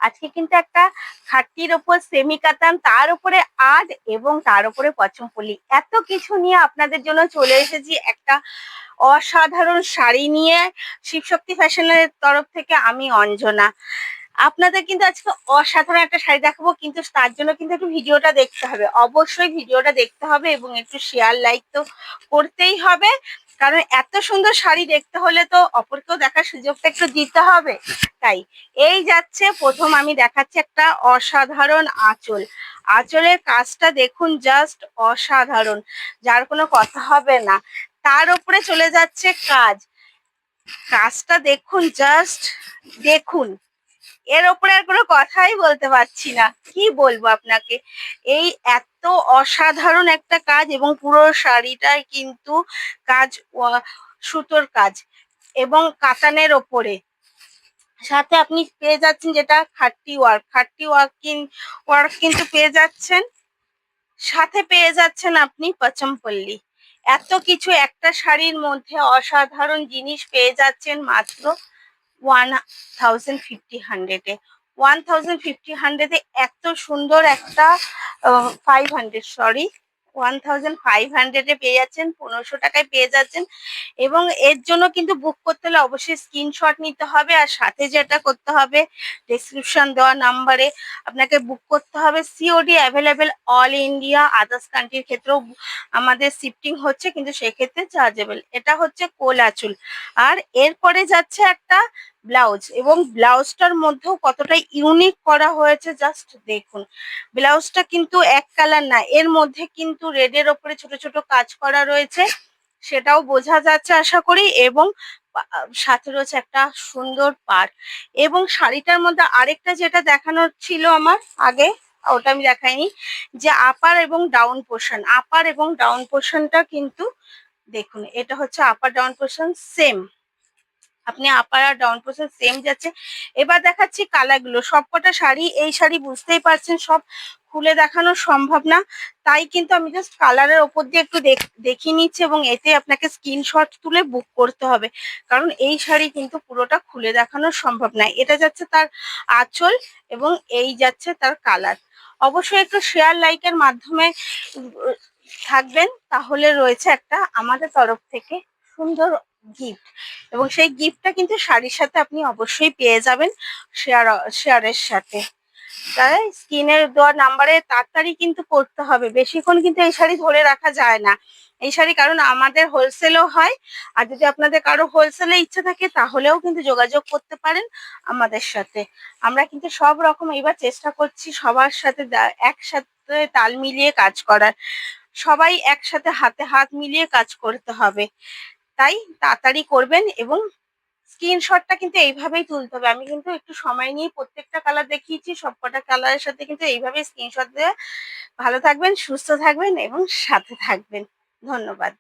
আজকে কিন্তু একটা খাট্টির ওপর সেমি কাতান, তার উপরে আর্ট এবং তার উপরে পচমপল্লি, এত কিছু নিয়ে আপনাদের জন্য চলে এসেছি একটা অসাধারণ শাড়ি নিয়ে। শিবশক্তি ফ্যাশনের তরফ থেকে আমি অঞ্জনা। আপনাদের কিন্তু আজকে অসাধারণ একটা শাড়ি দেখাবো, কিন্তু তার জন্য কিন্তু একটু ভিডিওটা দেখতে হবে, অবশ্যই ভিডিওটা দেখতে হবে এবং একটু শেয়ার লাইক তো করতেই হবে, কারণ এত সুন্দর শাড়ি দেখতে হলে তো অপরকেও দেখার সুযোগটা একটু দিতে হবে। তাই এই যাচ্ছে প্রথম আমি দেখাচ্ছি একটা অসাধারণ আঁচল। আঁচলের কাজটা দেখুন, জাস্ট অসাধারণ, যার কোনো কথা হবে না। তার উপরে চলে যাচ্ছে কাজ, কাজটা দেখুন, জাস্ট দেখুন, এর ওপরে আর কোনো কথাই বলতে পারছি না, কি বলবো আপনাকে। এই এত অসাধারণ একটা কাজ এবং পুরো শাড়িটাই কিন্তু কাজ সুতোর কাজ এবং কাতানের ওপরে, সাথে আপনি পেয়ে যাচ্ছেন যেটা খাট্টি ওয়ার্ক, খাট্টি ওয়ার্ক কিন্তু পেয়ে যাচ্ছেন, সাথে পেয়ে যাচ্ছেন আপনি পচমপল্লি। এত কিছু একটা শাড়ির মধ্যে অসাধারণ জিনিস পেয়ে যাচ্ছেন মাত্র 1500-এ। 1500-এ এত সুন্দর একটা 500, সরি, 1500-এ পেয়ে যাচ্ছেন, 1500 টাকায় পেয়ে যাচ্ছেন। এবং এর জন্য কিন্তু বুক করতে হলে অবশ্যই স্ক্রিনশট নিতে হবে, আর সাথে যেটা করতে হবে, ডেসক্রিপশন দেওয়া নাম্বারে আপনাকে বুক করতে হবে। COD available all India, others কান্ট্রির ক্ষেত্রেও আমাদের শিফটিং হচ্ছে, কিন্তু সেক্ষেত্রে চার্জেবল। এটা হচ্ছে কোল আঁচল, আর এরপরে যাচ্ছে একটা ব্লাউজ, এবং ব্লাউজটার মধ্যেও কতটা ইউনিক করা হয়েছে জাস্ট দেখুন। ব্লাউজটা কিন্তু এক কালার না, এর মধ্যে কিন্তু রেডের ওপরে ছোট ছোট কাজ করা রয়েছে, সেটাও বোঝা যাচ্ছে আশা করি। এবং সাথে রয়েছে একটা সুন্দর পাড়। এবং শাড়িটার মধ্যে আরেকটা যেটা দেখানোর ছিল আমার আগে, ওটা আমি দেখাইনি, যে আপার এবং ডাউন পোর্শন, আপার এবং ডাউন পোর্শনটা কিন্তু দেখুন, এটা হচ্ছে আপার ডাউন পোর্শন সেম, আপনি আপার আর ডাউন পোর্শন সেম যাচ্ছে। এবার দেখাচ্ছি কালারগুলো, সবকটা শাড়ি, এই শাড়ি বুঝতেই পারছেন সব খুলে দেখানো সম্ভব না, তাই কিন্তু আমি জাস্ট কালারের ওপর দিয়ে একটু দেখিয়ে নিচ্ছি, এবং এতে আপনাকে স্ক্রিনশট তুলে বুক করতে হবে, কারণ এই শাড়ি কিন্তু পুরোটা খুলে দেখানো সম্ভব না। এটা যাচ্ছে তার আঁচল এবং এই যাচ্ছে তার কালার। অবশ্যই একটু শেয়ার লাইকের মাধ্যমে থাকবেন, তাহলে রয়েছে একটা আমাদের তরফ থেকে সুন্দর গিফট, এবং সেই গিফটটা কিন্তু শাড়ির সাথে আপনি অবশ্যই পেয়ে যাবেন শেয়ারের সাথে। তাই স্ক্রিনের দেওয়া নাম্বারে তাড়াতাড়ি কিন্তু করতে হবে, বেশিক্ষণ কিন্তু এই শাড়ি ধরে রাখা যায় না। এই শাড়ি কারণ আমাদের হোলসেলও হয়, আর যদি আপনাদের কারো হোলসেলে ইচ্ছা থাকে তাহলেও কিন্তু যোগাযোগ করতে পারেন আমাদের সাথে। আমরা কিন্তু সব রকম এবার চেষ্টা করছি সবার সাথে একসাথে তাল মিলিয়ে কাজ করার, সবাই একসাথে হাতে হাত মিলিয়ে কাজ করতে হবে। তাই তাড়াতাড়ি করবেন, এবং স্ক্রিনশটটা কিন্তু এইভাবেই তুলতে হবে। আমি কিন্তু একটু সময় নিয়ে প্রত্যেকটা কালার দেখিয়েছি, সবকটা কালারের সাথে কিন্তু এইভাবেই স্ক্রিনশট দিয়ে। ভালো থাকবেন, সুস্থ থাকবেন এবং সাথে থাকবেন। ধন্যবাদ।